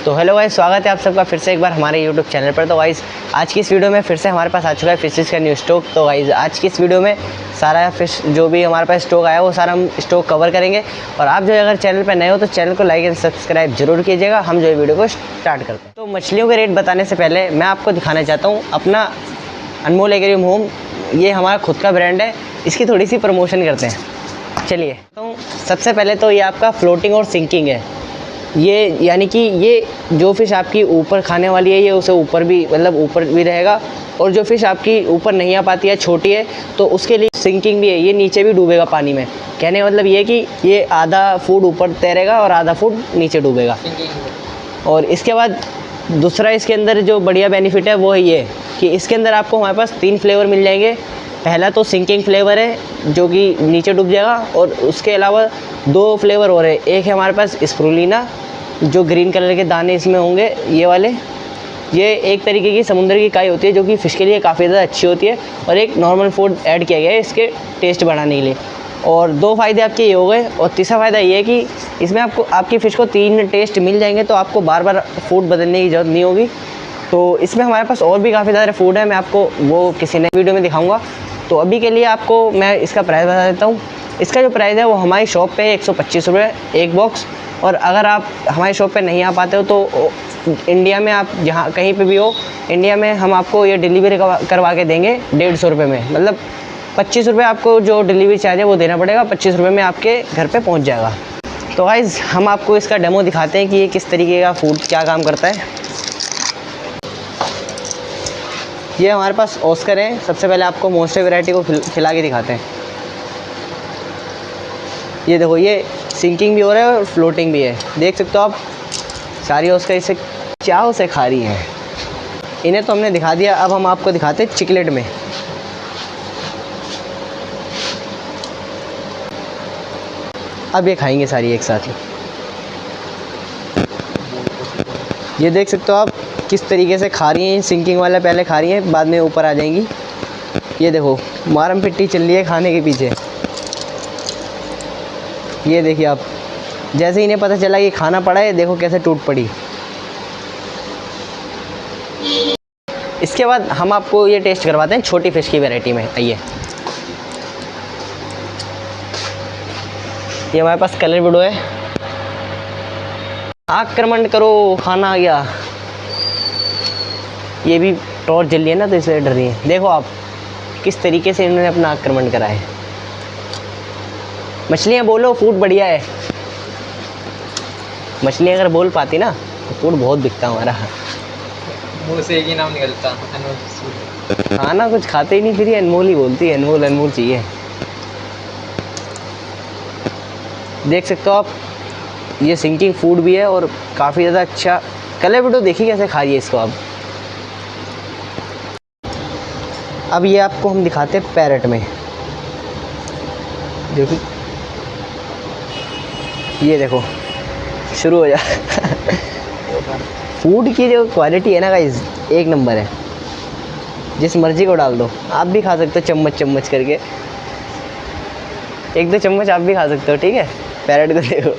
तो hello guys, स्वागत है आप सबका फिर से एक बार हमारे यूट्यूब चैनल पर। तो गाइस आज की इस वीडियो में फिर से हमारे पास आ चुका है फिशेस का न्यू स्टॉक। तो गाइस आज की इस वीडियो में सारा फिश जो भी हमारे पास स्टॉक आया वो सारा हम स्टॉक कवर करेंगे। और आप जो अगर चैनल पर नए हो तो चैनल को लाइक एंड सब्सक्राइब जरूर कीजिएगा। हम जो वीडियो को स्टार्ट करते हैं। तो मछलियों के रेट बताने से पहले मैं आपको दिखाना चाहता हूँ अपना अनमोल एक्वेरियम होम। ये हमारा खुद का ब्रांड है, इसकी थोड़ी सी प्रमोशन करते हैं। चलिए, तो सबसे पहले तो ये आपका फ्लोटिंग और सिंकिंग है। ये यानी कि ये जो फ़िश आपकी ऊपर खाने वाली है ये उसे ऊपर भी मतलब ऊपर भी रहेगा, और जो फ़िश आपकी ऊपर नहीं आ पाती है, छोटी है, तो उसके लिए सिंकिंग भी है। ये नीचे भी डूबेगा पानी में। कहने का मतलब ये कि ये आधा फुट ऊपर तैरेगा और आधा फुट नीचे डूबेगा। और इसके बाद दूसरा इसके अंदर जो बढ़िया बेनिफिट है वो है ये कि इसके अंदर आपको हमारे पास 3 फ्लेवर मिल जाएंगे। पहला तो सिंकिंग फ्लेवर है जो कि नीचे डूब जाएगा, और उसके अलावा 2 फ्लेवर और है। एक है हमारे पास स्प्रुलिना, जो ग्रीन कलर के दाने इसमें होंगे ये वाले। ये एक तरीके की समुद्र की काई होती है जो कि फ़िश के लिए काफ़ी ज़्यादा अच्छी होती है, और एक नॉर्मल फूड ऐड किया गया है इसके टेस्ट बढ़ाने के लिए। और 2 फ़ायदे आपके ये हो गए। और तीसरा फ़ायदा ये है कि इसमें आपको आपकी फ़िश को 3 टेस्ट मिल जाएंगे, तो आपको बार बार फूड बदलने की ज़रूरत नहीं होगी। तो इसमें हमारे पास और भी काफ़ी ज़्यादा फूड है, मैं आपको वो किसी नए वीडियो में दिखाऊंगा। तो अभी के लिए आपको मैं इसका प्राइस बता देता हूँ। इसका जो प्राइस है वो हमारी शॉप पे 125 रुपये एक बॉक्स। और अगर आप हमारी शॉप पे नहीं आ पाते हो तो इंडिया में आप जहाँ कहीं पे भी हो इंडिया में, हम आपको ये डिलीवरी करवा के देंगे 150 रुपये में। मतलब 25 रुपये आपको जो डिलीवरी चार्ज है वो देना पड़ेगा, 25 रुपये में आपके घर पे पहुँच जाएगा। तो गाइस हम आपको इसका डेमो दिखाते हैं कि ये किस तरीके का फूड क्या काम करता है। ये हमारे पास ऑस्कर है। सबसे पहले आपको मोस्टर वैरायटी को खिला के दिखाते हैं। ये देखो, ये सिंकिंग भी हो रहा है और फ्लोटिंग भी है। देख सकते हो आप, सारी ऑस्कर इसे चाव से खा रही हैं। इन्हें तो हमने दिखा दिया, अब हम आपको दिखाते हैं चिकलेट में। अब ये खाएंगे सारी एक साथ ही। ये देख सकते हो आप किस तरीके से खा रही हैं। सिंकिंग वाला पहले खा रही हैं, बाद में ऊपर आ जाएंगी। ये देखो मारम पिट्टी चल रही है खाने के पीछे। ये देखिए आप, जैसे ही इन्हें पता चला कि खाना पड़ा है, देखो कैसे टूट पड़ी। इसके बाद हम आपको ये टेस्ट करवाते हैं छोटी फ़िश की वैरायटी में। आइए, ये हमारे पास कलर विडो है। आक्रमण करो, खाना आ गया। ये भी टॉर्च जल रही है ना, तो इसलिए डर रही है। देखो आप किस तरीके से इन्होंने अपना आक्रमण करा है। मछलियाँ बोलो, फूड बढ़िया है। मछलियाँ अगर बोल पाती ना तो फूड बहुत बिकता हमारा। मुँह से एक ही नाम निकलता, अनमोल। खाना कुछ खाते ही नहीं, फिर ये अनमोल ही बोलती है। अनमोल अनमोल चाहिए। देख सकते हो आप, ये सिंकिंग फूड भी है और काफ़ी ज़्यादा अच्छा। कलर विडो देखिए कैसे खा रही है इसको। अब ये आपको हम दिखाते हैं पैरेट में। देखिए, ये देखो शुरू हो जा। फूड की जो क्वालिटी है ना गाइस, एक नंबर है। जिस मर्जी को डाल दो, आप भी खा सकते हो चम्मच चम्मच करके। 1-2 चम्मच आप भी खा सकते हो, ठीक है। पैरेट को देखो।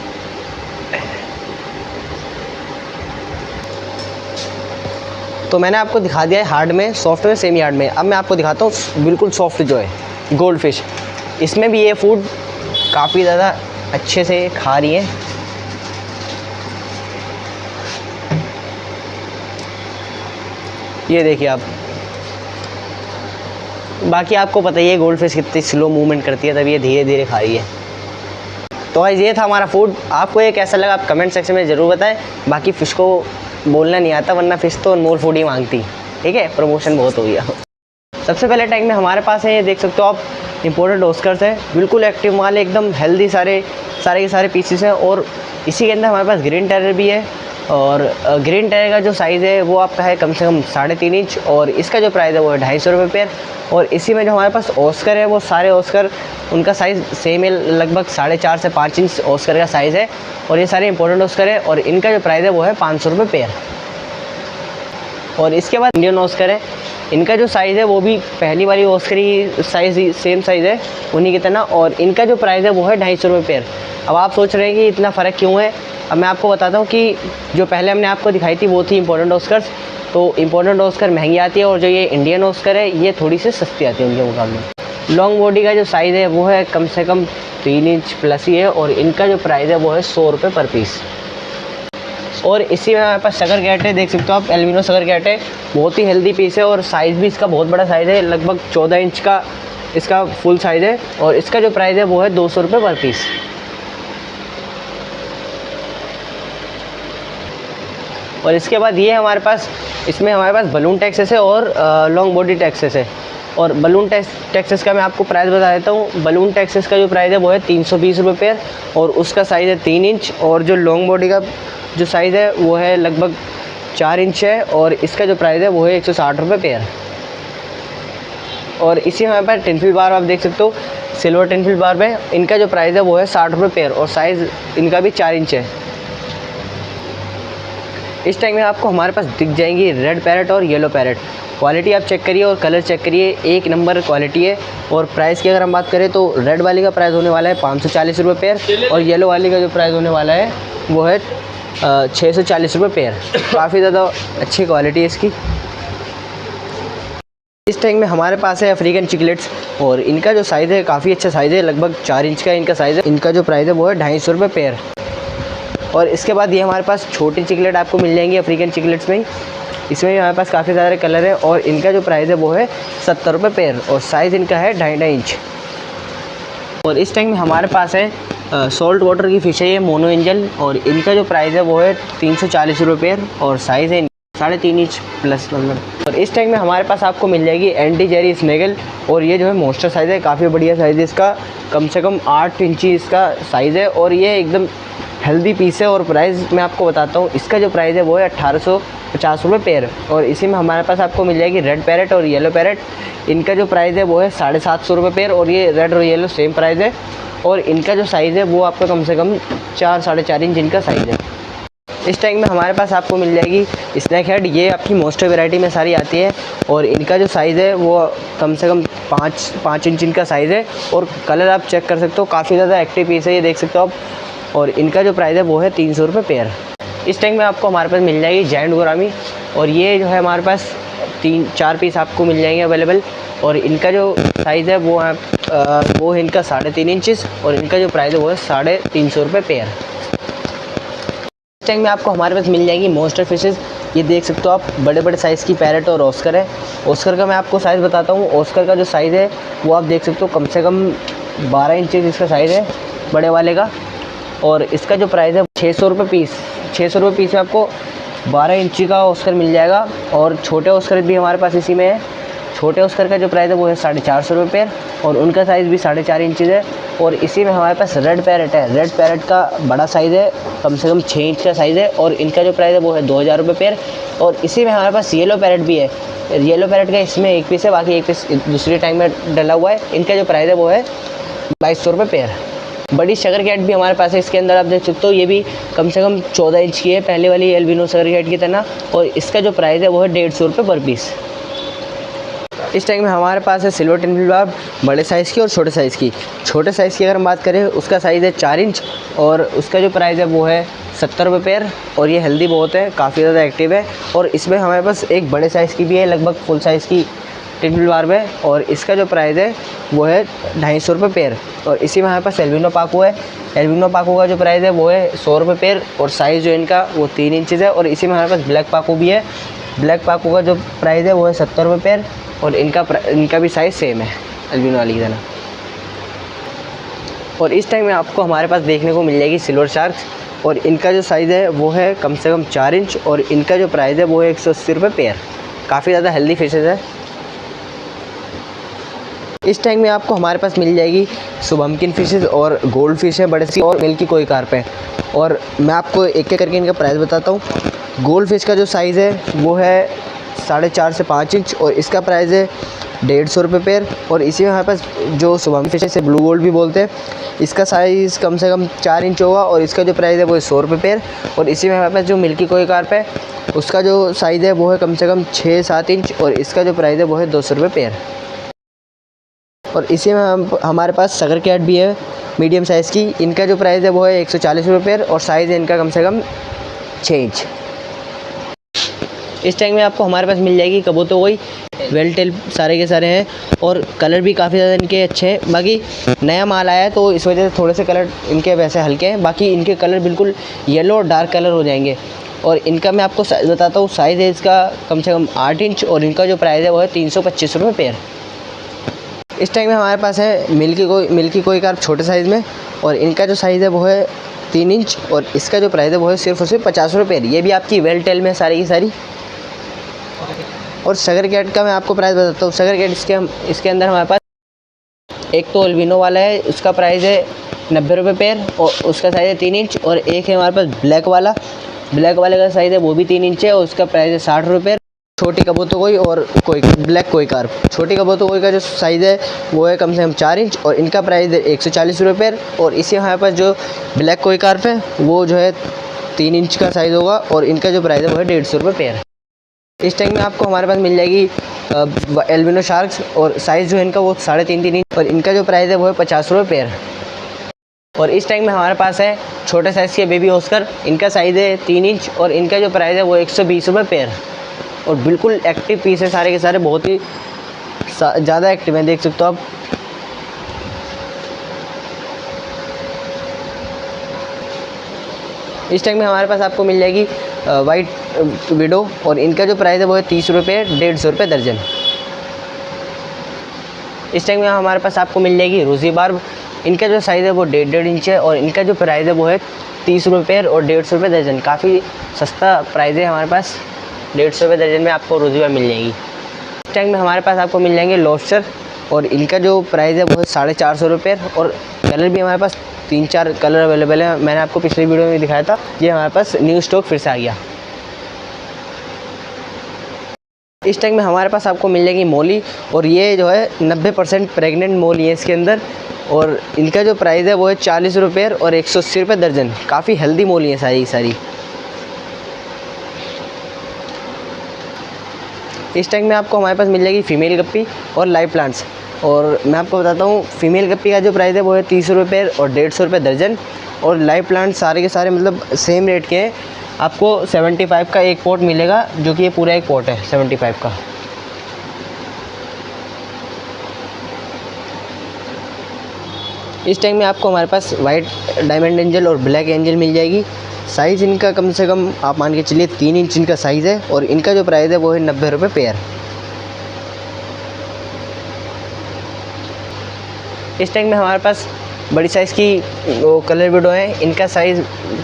तो मैंने आपको दिखा दिया है हार्ड में, सॉफ्ट में, सेमी हार्ड में। अब मैं आपको दिखाता हूँ बिल्कुल सॉफ्ट जो है गोल्ड फिश। इसमें भी ये फूड काफ़ी ज़्यादा अच्छे से खा रही है। ये देखिए आप, बाकी आपको पता ही है गोल्ड फिश कितनी स्लो मूवमेंट करती है, तब ये धीरे धीरे खा रही है। तो गाइस ये था हमारा फूड। आपको ये कैसा लगा आप कमेंट सेक्शन में ज़रूर बताएं। बाकी फ़िश को बोलना नहीं आता, वरना फ़िश तो अनमोल फूड ही मांगती, ठीक है। प्रमोशन बहुत हो गया। सबसे पहले टैग में हमारे पास है, ये देख सकते हो आप, इंपोर्टेड ऑस्कर्स है। बिल्कुल एक्टिव माल है, एकदम हेल्दी सारे के सारे पीसेस हैं। और इसी के अंदर हमारे पास ग्रीन टेरर भी है। और ग्रीन टेरर का जो साइज़ है वो आपका है कम से कम 3.5 इंच, और इसका जो प्राइस है वो है 250 रुपये पेयर। और इसी में जो हमारे पास ऑस्कर है वो सारे ऑस्कर, उनका साइज़ सेम है, लगभग 4.5 से 5 इंच ऑस्कर का साइज़ है। और ये सारे इंपोर्टेड ऑस्कर है, और इनका जो प्राइस है वो है 500 रुपये पेयर। और इसके बाद इंडियन ऑस्कर है, इनका जो साइज़ है वो भी पहली वाली ऑस्कर की साइज़ सेम साइज़ है उन्हीं की तरह, और इनका जो प्राइस है वो है 250 रुपये पेयर। अब आप सोच रहे हैं कि इतना फ़र्क क्यों है। अब मैं आपको बताता हूँ कि जो पहले हमने आपको दिखाई थी वो थी इम्पोर्टेंट ऑस्कर्स, तो इम्पोर्टेंट ऑस्कर महंगी आती है और जो ये इंडियन ऑस्कर है ये थोड़ी सी सस्ती आती है उनके मुकाबले। लॉन्ग बॉडी का जो साइज़ है वो है कम से कम 3 इंच प्लस ही है, और इनका जो प्राइस है वो है 100 रुपये पर पीस। और इसी में हमारे पास सगर कैट है, देख सकते हो आप, एल्बिनो सगर कैट है, बहुत ही हेल्दी पीस है और साइज़ भी इसका बहुत बड़ा साइज़ है, लगभग 14 इंच का इसका फुल साइज़ है, और इसका जो प्राइस है वो है 200 रुपये पर पीस। और इसके बाद ये हमारे पास, इसमें हमारे पास बलून टेक्सस है और लॉन्ग बॉडी टेक्सस है। और बलून टेक्सस का मैं आपको प्राइस बता देता हूँ। बलून टेक्सस का जो प्राइस है वो है 320 रुपये पेयर, और उसका साइज़ है 3 इंच, और जो लॉन्ग बॉडी का जो साइज़ है वो है लगभग 4 इंच है, और इसका जो प्राइस है वो है 160 रुपये पेयर। और इसी में हमारे पास टिनफिल बार आप देख सकते हो, सिल्वर टिनफिल बार में इनका जो प्राइस है वो है 60 रुपये पेयर, और साइज़ इनका भी 4 इंच है। इस टाइम में आपको हमारे पास दिख जाएंगी रेड पैरेट और येलो पैरेट। क्वालिटी आप चेक करिए और कलर चेक करिए, एक नंबर क्वालिटी है। और प्राइस की अगर हम बात करें तो रेड वाली का प्राइस होने वाला है 540 रुपये पेयर, और येलो वाली का जो प्राइस होने वाला है वो है 640 रुपये पेयर। काफ़ी ज़्यादा अच्छी क्वालिटी है इसकी। इस टाइम में हमारे पास है अफ्रीकन चिकलेट्स, और इनका जो साइज़ है काफ़ी अच्छा साइज़ है, लगभग 4 इंच का इनका साइज़ है। इनका जो प्राइस है वो है 250 रुपये पेयर। और इसके बाद ये हमारे पास छोटी चिकलेट आपको मिल जाएंगी अफ्रीकन चिकलेट्स में ही। इसमें भी हमारे पास काफ़ी सारे कलर हैं, और इनका जो प्राइस है वो है 70 रुपये पेयर, और साइज़ इनका है 2.5 इंच। और इस टाइम में हमारे पास है सॉल्ट वाटर की फ़िश है ये मोनो एंजल, और इनका जो प्राइस है वो है 340 रुपये पेयर, और साइज़ है 3.5 इंच प्लस मतलब। और इस टाइम में हमारे पास आपको मिल जाएगी एंटी जेरी स्नेगल, और ये जो है मोस्टर साइज़ है, काफ़ी बढ़िया साइज़ है इसका, कम से कम 8 इंची इसका साइज़ है, और ये एकदम हेल्दी पीस है। और प्राइस मैं आपको बताता हूँ, इसका जो प्राइस है वो है 1850 रुपये पेयर। और इसी में हमारे पास आपको मिल जाएगी रेड पैरेट और येलो पैरेट। इनका जो प्राइस है वो है 750 रुपये पेयर, और ये रेड और येलो सेम प्राइस है। और इनका जो साइज़ है वो आपका कम से कम 4-4.5 इंच इनका साइज़ है। इस टाइम में हमारे पास आपको मिल जाएगी स्नैक हेड, ये आपकी मोस्टर वैरायटी में सारी आती है, और इनका जो साइज़ है वो कम से कम 5 इंच इनका साइज़ है। और कलर आप चेक कर सकते हो, काफ़ी ज़्यादा एक्टिव पीस है ये, देख सकते हो आप। और इनका जो प्राइस है वो है 300 रुपये पेयर। इस टाइम में आपको हमारे पास मिल जाएगी जायंट गोरामी, और ये जो है हमारे पास 3-4 पीस आपको मिल जाएंगे अवेलेबल। और इनका जो साइज़ है वो है इनका 3.5 इंचज़, और इनका जो प्राइस है वो है 350 रुपये पेयर। इस टाइम में आपको हमारे पास मिल जाएंगी मोस्टर फिशेज़, ये देख सकते हो आप, बड़े बड़े साइज़ की पैरेट और ऑस्कर है। ऑस्कर का मैं आपको साइज़ बताता हूँ। ऑस्कर का जो साइज़ है वो आप देख सकते हो, कम से कम 12 इंचज़ इसका साइज़ है बड़े वाले का, और इसका जो प्राइस है 600 रुपये पीस। 600 रुपये पीस में आपको 12 इंची का ऑस्कर मिल जाएगा। और छोटे ऑस्कर भी हमारे पास इसी में है। छोटे ऑस्कर का जो प्राइस है वो है 450 रुपये पेयर, और उनका साइज़ भी 4.5 इंचज़ है। और इसी में हमारे पास रेड पैरेट है। रेड पैरेट का बड़ा साइज़ है, कम से कम 6 इंच का साइज़ है, और इनका जो प्राइस है वो है 2000 रुपये पेयर। और इसी में हमारे पास येलो पैरेट भी है। येलो पैरेट का इसमें एक पीस है, बाकी एक पीस दूसरी टाइम में डला हुआ है। इनका जो प्राइस है वो है 2200 रुपये पेयर। बड़ी शगर कैट भी हमारे पास है, इसके अंदर आप देख सकते हो, ये भी कम से कम 14 इंच की है, पहले वाली एल्बिनो शगर कैट की तरह। और इसका जो प्राइस है वो है 150 रुपये पर पीस। इस टाइम में हमारे पास है सिल्वर टिनफिल बार, बड़े साइज़ की और छोटे साइज़ की। छोटे साइज़ की अगर हम बात करें, उसका साइज़ है 4 इंच, और उसका जो प्राइस है वो है 70 रुपये पेयर। और ये हेल्दी बहुत है, काफ़ी ज़्यादा एक्टिव है। और इसमें हमारे पास एक बड़े साइज़ की भी है, लगभग फुल साइज़ की टिनफिल बार में, और इसका जो प्राइस है वो है 250 रुपये पेयर। और इसी में हमारे पास एल्बिनो पाकू है। एल्बिनो पाकू का जो प्राइस है वो है 100 रुपये पेयर, और साइज़ जो इनका वो 3 इंचज़ है। और इसी में हमारे पास ब्लैक पाकू भी है। ब्लैक पाकू का जो प्राइस है वो है 70 रुपये पेयर, और इनका भी साइज़ सेम है एल्बिनो वाली की तरह। और इस टाइम में आपको हमारे पास देखने को मिल जाएगी सिल्वर शार्क्स, और इनका जो साइज़ है वो है कम से कम 4 इंच, और इनका जो प्राइस है वो है 180 रुपये पेयर। काफ़ी ज़्यादा हेल्दी फिशेज़ है। इस टाइम में आपको हमारे पास मिल जाएगी शुभमकिन फिशेज़ और गोल्ड फिश है बड़े सी, और मिल्की कोई कार्प है। और मैं आपको एक एक करके इनका प्राइस बताता हूँ। गोल्ड फिश का जो साइज़ है वो है 4.5 से 5 इंच, और इसका प्राइस है 150 रुपये पेयर। और इसी में हमारे पास जो शुभम फिश है, इसे ब्लू गोल्ड भी बोलते हैं, इसका साइज़ कम से कम 4 इंच होगा, और इसका जो प्राइस है वो है 100 रुपये पेयर। और इसी में हमारे पास जो मिल्की कोई कार्प है, उसका जो साइज़ है वो है कम से कम 6-7 इंच और इसका जो प्राइस है वो है 200 रुपये पेयर। और इसी में हमारे पास सगर कैट भी है मीडियम साइज़ की। इनका जो प्राइस है वो है 140 रुपये पेयर और साइज़ है इनका कम से कम 6 इंच। इस टाइम में आपको हमारे पास मिल जाएगी कबूतर कोई वेल टेल सारे के सारे हैं और कलर भी काफ़ी ज़्यादा इनके अच्छे हैं। बाकी नया माल आया है तो इस वजह से थोड़े से कलर इनके वैसे हल्के हैं, बाकी इनके कलर बिल्कुल येलो और डार्क कलर हो जाएंगे। और इनका मैं आपको साइज़ बताता हूँ, साइज़ है इसका कम से कम 8 इंच और इनका जो प्राइस है वो है 325 रुपये पेयर। इस टाइम में हमारे पास है मिल्की कोई कार्प छोटे साइज़ में और इनका जो साइज़ है वो है 3 इंच और इसका जो प्राइस है वो है सिर्फ और सिर्फ 50 रुपये पेयर। ये भी आपकी वेल टेल में सारी की सारी। और सगर कैट का मैं आपको प्राइस बताता हूँ। सगर कैट इसके अंदर हमारे पास एक तो अल्बिनो वाला है, उसका प्राइस है 90 रुपये पेयर और उसका साइज़ है 3 इंच। और एक है हमारे पास ब्लैक वाले का साइज़ है वो भी 3 इंच है और उसका प्राइस है 60 रुपये। छोटी कबूतर कोई और कोई ब्लैक कोई कार्प, छोटी कबूतर कोई का जो साइज़ है वो है कम से कम 4 इंच और इनका प्राइस है 140 रुपये पेयर। और इसी हमारे पास जो ब्लैक कोई कार्प है वो जो है 3 इंच का साइज़ होगा और इनका जो प्राइस है वो है 150 रुपये पेयर। इस टाइम में आपको हमारे पास मिल जाएगी एल्बिनो शार्क्स और साइज़ जो है इनका वो 3.5-3 इंच और इनका जो प्राइस है वो है 50 रुपये पेयर। और इस टाइम में हमारे पास है छोटे साइज़ के बेबी ऑस्कर, इनका साइज़ है 3 इंच और इनका जो प्राइस है वो 120 रुपये पेयर। और बिल्कुल एक्टिव पीस है सारे के सारे, बहुत ही ज़्यादा एक्टिव हैं, देख सकते हो आप। इस टाइम में हमारे पास आपको मिल जाएगी वाइट विडो और इनका जो प्राइस है वो है 30 रुपये, 150 रुपये दर्जन। इस टाइम में हमारे पास आपको मिल जाएगी रोज़ी बार्ब, इनका जो साइज़ है वो 1.5 इंच है और इनका जो प्राइस है वो है 30 रुपये और 150 रुपये दर्जन। काफ़ी सस्ता प्राइस है हमारे पास, 150 रुपये दर्जन में आपको रोज़ी बार्ब मिल जाएगी। इस टाइम में हमारे पास आपको मिल जाएंगे लॉबस्टर और इनका जो प्राइस है वो है 450 रुपये और कलर भी हमारे पास 3-4 कलर अवेलेबल है। मैंने आपको पिछली वीडियो में दिखाया था, ये हमारे पास न्यू स्टॉक फिर से आ गया। इस टाइम में हमारे पास आपको मिल जाएगी मोली और ये जो है 90% प्रेग्नेंट मोली है इसके अंदर और इनका जो प्राइस है वो है 40 रुपये और 180 रुपये दर्जन। काफ़ी हेल्दी मोली है सारी की सारी। इस टाइम में आपको हमारे पास मिल जाएगी फीमेल गप्पी और लाइव प्लांट्स और मैं आपको बताता हूँ फीमेल गप्पी का जो प्राइस है वो है 30 रुपये और 150 रुपये दर्जन और लाइव प्लांट सारे के सारे मतलब सेम रेट के हैं। आपको 75 का एक पॉट मिलेगा, जो कि ये पूरा एक पॉट है 75 का। इस टाइम में आपको हमारे पास वाइट डायमंड एंजल और ब्लैक एंजल मिल जाएगी। साइज़ इनका कम से कम आप मान के चलिए 3 इंच इनका साइज़ है और इनका जो प्राइस है वो है 90 रुपये पेयर। इस टाइम में हमारे पास बड़ी साइज़ की वो कलर विडो है, इनका साइज़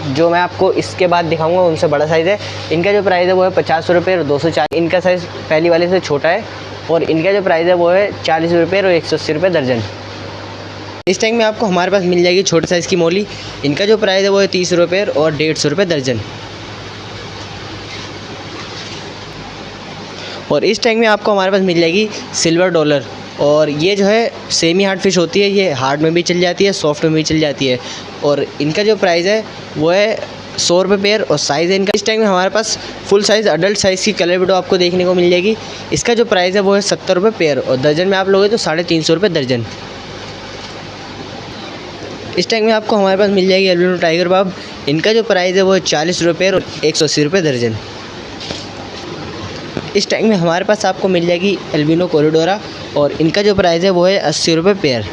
जो मैं आपको इसके बाद दिखाऊंगा उनसे बड़ा साइज़ है। इनका जो प्राइस है वो है 50 रुपये और 240। इनका साइज़ पहली वाले से छोटा है और इनका जो प्राइस है वो है 40 रुपये और 180 रुपये दर्जन। इस टाइम में आपको हमारे पास मिल जाएगी छोटे साइज़ की मोली, इनका जो प्राइस है वो है 30 रुपये और 150 रुपये दर्जन। और इस टाइम में आपको हमारे पास मिल जाएगी सिल्वर डॉलर और ये जो है सेमी हार्ड फिश होती है, ये हार्ड में भी चल जाती है, सॉफ्ट में भी चल जाती है और इनका जो प्राइस है वो है 100 रुपये पेयर और साइज़ है इनका। इस टाइम में हमारे पास फुल साइज़ अडल्ट साइज़ की कलर विडो आपको देखने को मिल जाएगी। इसका जो प्राइस है वो है 70 रुपये पेयर और दर्जन में आप लोगे तो 350 रुपये दर्जन। इस टाइम में आपको हमारे पास मिल जाएगी एल्बिनो टाइगर बाब, इनका जो प्राइस है वो है 40 रुपये और 180 रुपये दर्जन। इस टाइम में हमारे पास आपको मिल जाएगी एल्बिनो कॉरिडोरा और इनका जो प्राइस है वो है 80 रुपये पेयर।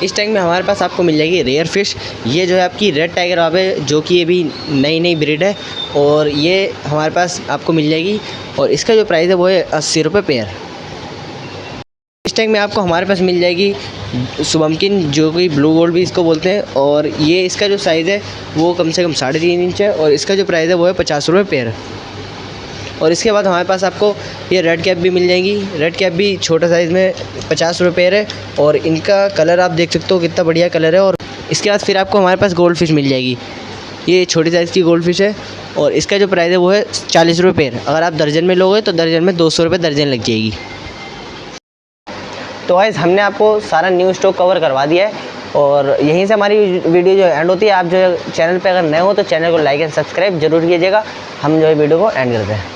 इस टाइम में हमारे पास आपको मिल जाएगी रेयर फिश, ये जो है आपकी रेड टाइगर बाब है, जो कि ये भी नई ब्रीड है और ये हमारे पास आपको मिल जाएगी और इसका जो प्राइस है वो है 80 रुपये पेयर। इस टाइम में आपको हमारे पास मिल जाएगी शुभमकिन, जो कि ब्लू गोल्ड भी इसको बोलते हैं और ये इसका जो साइज़ है वो कम से कम 3.5 इंच है और इसका जो प्राइस है वो है 50 रुपये पेयर। और इसके बाद हमारे पास आपको ये रेड कैप भी मिल जाएंगी, रेड कैप भी छोटा साइज़ में 50 रुपये पेयर है और इनका कलर आप देख सकते हो कितना बढ़िया कलर है। और इसके बाद फिर आपको हमारे पास गोल्ड फिश मिल जाएगी, ये छोटी साइज़ की गोल्ड फिश है और इसका जो प्राइस है वो है 40 रुपये पेयर। अगर आप दर्जन में लोगे तो दर्जन में 200 रुपये दर्जन लग जाएगी। तो गाइस हमने आपको सारा न्यू स्टॉक कवर करवा दिया है और यहीं से हमारी वीडियो जो एंड होती है। आप जो चैनल पे अगर नए हो तो चैनल को लाइक एंड सब्सक्राइब जरूर कीजिएगा। हम जो है वीडियो को एंड करते हैं।